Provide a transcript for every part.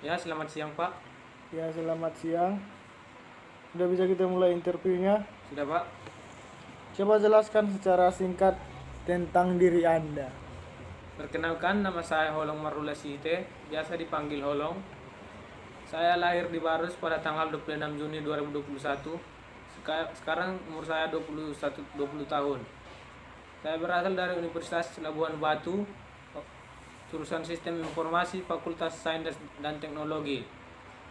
Ya, selamat siang Pak. Ya, selamat siang. Sudah bisa kita mulai interviewnya. Sudah Pak? Coba jelaskan secara singkat tentang diri Anda. Perkenalkan, nama saya Holong Marula Site, biasa dipanggil Holong. Saya lahir di Barus pada tanggal 26 Juni 2021. Sekarang umur saya 20 tahun. Saya berasal dari Universitas Labuan Batu, jurusan Sistem Informasi, Fakultas Sains dan Teknologi.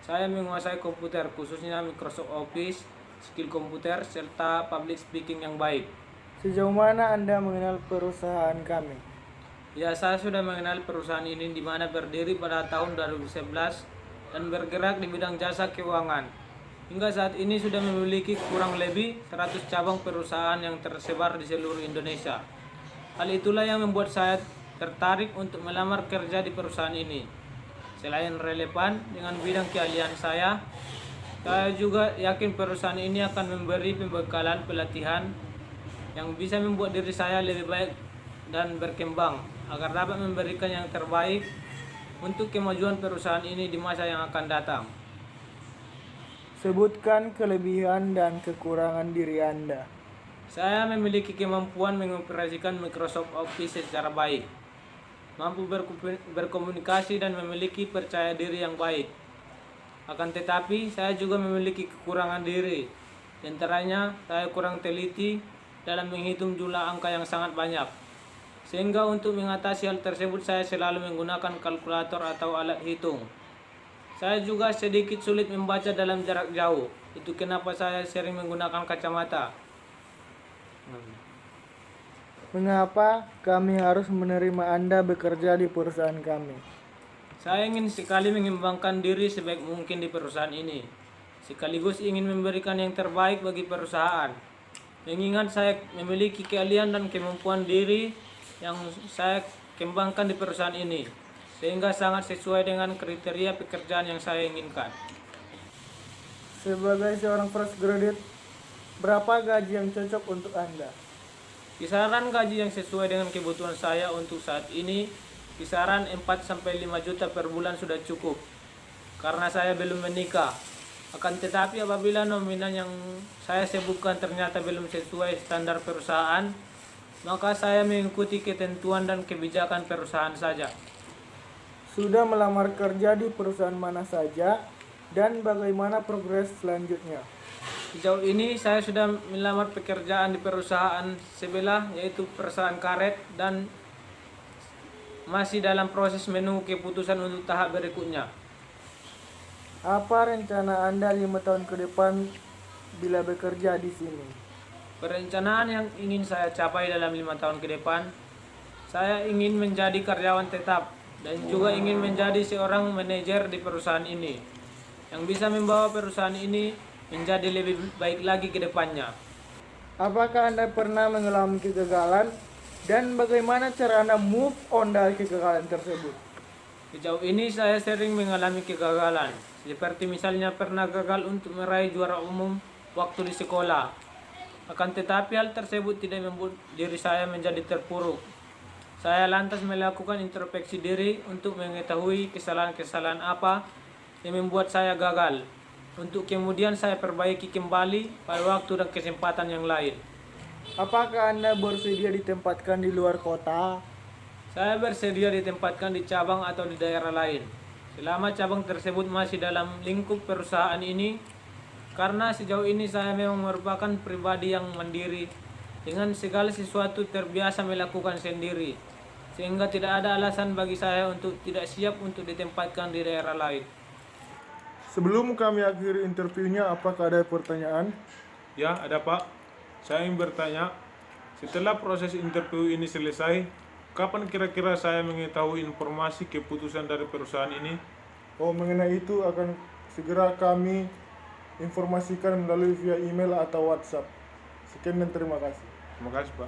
Saya menguasai komputer, khususnya Microsoft Office, skill komputer, serta public speaking yang baik. Sejauh mana Anda mengenal perusahaan kami? Ya, saya sudah mengenal perusahaan ini di mana berdiri pada tahun 2011 dan bergerak di bidang jasa keuangan. Hingga saat ini sudah memiliki kurang lebih 100 cabang perusahaan yang tersebar di seluruh Indonesia. Hal itulah yang membuat saya tertarik untuk melamar kerja di perusahaan ini. Selain relevan dengan bidang keahlian saya juga yakin perusahaan ini akan memberi pembekalan pelatihan yang bisa membuat diri saya lebih baik dan berkembang agar dapat memberikan yang terbaik untuk kemajuan perusahaan ini di masa yang akan datang. Sebutkan kelebihan dan kekurangan diri Anda. Saya memiliki kemampuan mengoperasikan Microsoft Office secara baik, mampu berkomunikasi dan memiliki percaya diri yang baik. Akan tetapi, saya juga memiliki kekurangan diri. Di antaranya, saya kurang teliti dalam menghitung jumlah angka yang sangat banyak. Sehingga untuk mengatasi hal tersebut, saya selalu menggunakan kalkulator atau alat hitung. Saya juga sedikit sulit membaca dalam jarak jauh. Itu kenapa saya sering menggunakan kacamata. Mengapa kami harus menerima Anda bekerja di perusahaan kami? Saya ingin sekali mengembangkan diri sebaik mungkin di perusahaan ini, sekaligus ingin memberikan yang terbaik bagi perusahaan. Mengingat saya memiliki keahlian dan kemampuan diri yang saya kembangkan di perusahaan ini, sehingga sangat sesuai dengan kriteria pekerjaan yang saya inginkan. Sebagai seorang fresh graduate, berapa gaji yang cocok untuk Anda? Kisaran gaji yang sesuai dengan kebutuhan saya untuk saat ini, kisaran 4-5 juta per bulan sudah cukup, karena saya belum menikah. Akan tetapi apabila nominal yang saya sebutkan ternyata belum sesuai standar perusahaan, maka saya mengikuti ketentuan dan kebijakan perusahaan saja. Sudah melamar kerja di perusahaan mana saja dan bagaimana progres selanjutnya? Sejauh ini saya sudah melamar pekerjaan di perusahaan sebelah, yaitu perusahaan karet, dan masih dalam proses menunggu keputusan untuk tahap berikutnya. Apa rencana Anda 5 tahun ke depan bila bekerja di sini? Perencanaan yang ingin saya capai dalam 5 tahun ke depan, saya ingin menjadi karyawan tetap dan juga ingin menjadi seorang manajer di perusahaan ini yang bisa membawa perusahaan ini menjadi lebih baik lagi ke depannya. Apakah Anda pernah mengalami kegagalan dan bagaimana cara Anda move on dari kegagalan tersebut? Sejauh ini saya sering mengalami kegagalan, seperti misalnya pernah gagal untuk meraih juara umum waktu di sekolah. Akan tetapi hal tersebut tidak membuat diri saya menjadi terpuruk. Saya lantas melakukan introspeksi diri untuk mengetahui kesalahan-kesalahan apa yang membuat saya gagal, untuk kemudian saya perbaiki kembali pada waktu dan kesempatan yang lain. Apakah Anda bersedia ditempatkan di luar kota? Saya bersedia ditempatkan di cabang atau di daerah lain, selama cabang tersebut masih dalam lingkup perusahaan ini, karena sejauh ini saya memang merupakan pribadi yang mandiri, dengan segala sesuatu terbiasa melakukan sendiri, sehingga tidak ada alasan bagi saya untuk tidak siap untuk ditempatkan di daerah lain. Sebelum kami akhiri interviewnya, apakah ada pertanyaan? Ya, ada Pak. Saya ingin bertanya, setelah proses interview ini selesai, kapan kira-kira saya mengetahui informasi keputusan dari perusahaan ini? Mengenai itu akan segera kami informasikan melalui via email atau WhatsApp. Sekian dan terima kasih. Terima kasih Pak.